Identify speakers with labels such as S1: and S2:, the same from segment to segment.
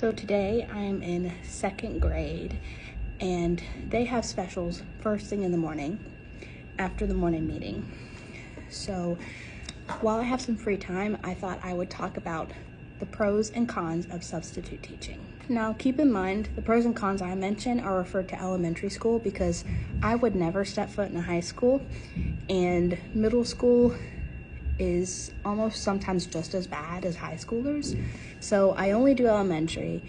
S1: So today I am in second grade and they have specials first thing in the morning after the morning meeting. So while I have some free time, I thought I would talk about the pros and cons of substitute teaching. Now keep in mind, the pros and cons I mentioned are referred to elementary school because I would never step foot in a high school, and middle school is almost sometimes just as bad as high schoolers. So I only do elementary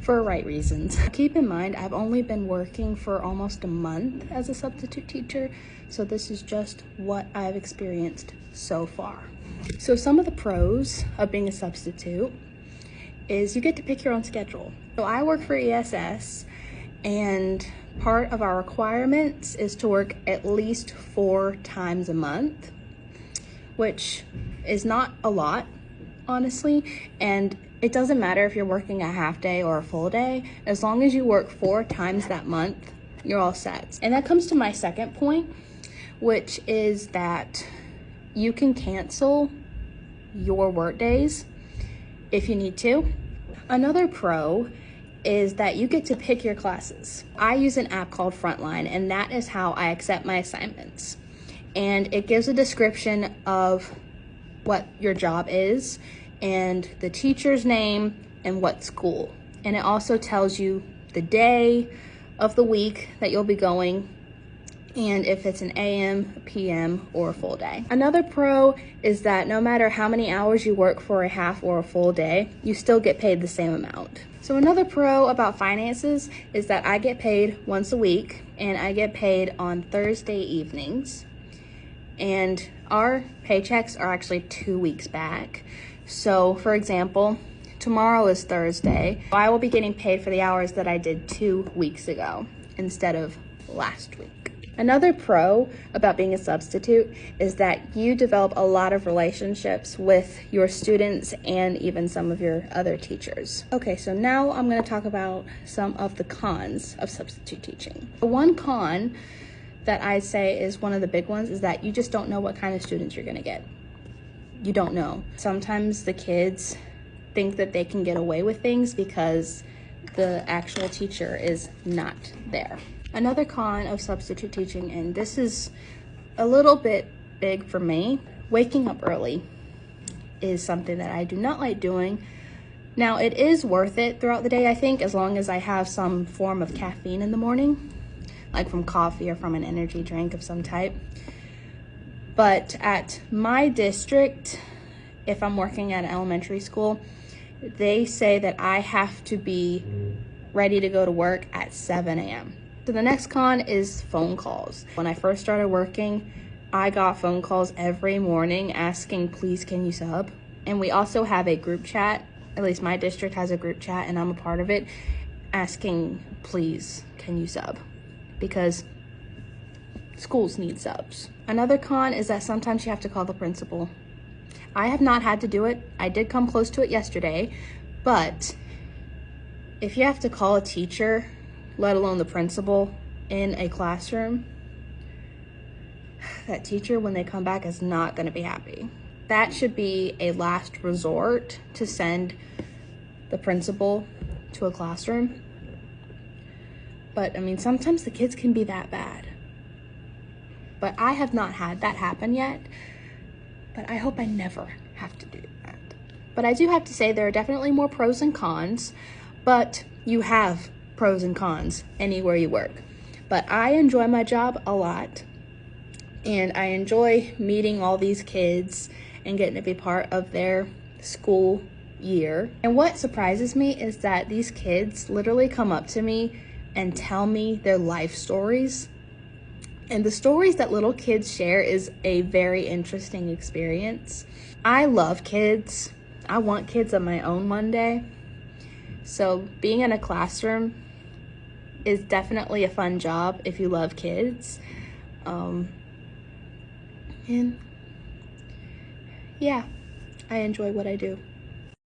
S1: for right reasons. Keep in mind, I've only been working for almost a month as a substitute teacher, so this is just what I've experienced so far. So some of the pros of being a substitute is you get to pick your own schedule. So I work for ESS, and part of our requirements is to work at least 4 times a month, which is not a lot, honestly, and it doesn't matter if you're working a half day or a full day. As long as you work 4 times that month, you're all set. And that comes to my second point, which is that you can cancel your work days if you need to. Another pro is that you get to pick your classes. I use an app called Frontline, and that is how I accept my assignments. And it gives a description of what your job is and the teacher's name and what school. And it also tells you the day of the week that you'll be going and if it's an AM, a PM, or a full day. Another pro is that no matter how many hours you work for a half or a full day, you still get paid the same amount. So another pro about finances is that I get paid once a week, and I get paid on Thursday evenings. And our paychecks are actually 2 weeks back. So for example, tomorrow is Thursday. I will be getting paid for the hours that I did 2 weeks ago instead of last week. Another pro about being a substitute is that you develop a lot of relationships with your students and even some of your other teachers. Okay, so now I'm going to talk about some of the cons of substitute teaching. One con that I say is one of the big ones is that you just don't know what kind of students you're gonna get. You don't know. Sometimes the kids think that they can get away with things because the actual teacher is not there. Another con of substitute teaching, and this is a little bit big for me, waking up early is something that I do not like doing. Now it is worth it throughout the day, I think, as long as I have some form of caffeine in the morning, like from coffee or from an energy drink of some type. But at my district, if I'm working at an elementary school, they say that I have to be ready to go to work at 7 a.m. So the next con is phone calls. When I first started working, I got phone calls every morning asking, please, can you sub? And we also have a group chat, at least my district has a group chat and I'm a part of it, asking, please, can you sub? Because schools need subs. Another con is that sometimes you have to call the principal. I have not had to do it. I did come close to it yesterday, but if you have to call a teacher, let alone the principal, in a classroom, that teacher, when they come back, is not going to be happy. That should be a last resort, to send the principal to a classroom. But I mean, sometimes the kids can be that bad. But I have not had that happen yet. But I hope I never have to do that. But I do have to say there are definitely more pros and cons, but you have pros and cons anywhere you work. But I enjoy my job a lot, and I enjoy meeting all these kids and getting to be part of their school year. And what surprises me is that these kids literally come up to me and tell me their life stories. And the stories that little kids share is a very interesting experience. I love kids. I want kids of my own one day. So being in a classroom is definitely a fun job if you love kids. And yeah, I enjoy what I do.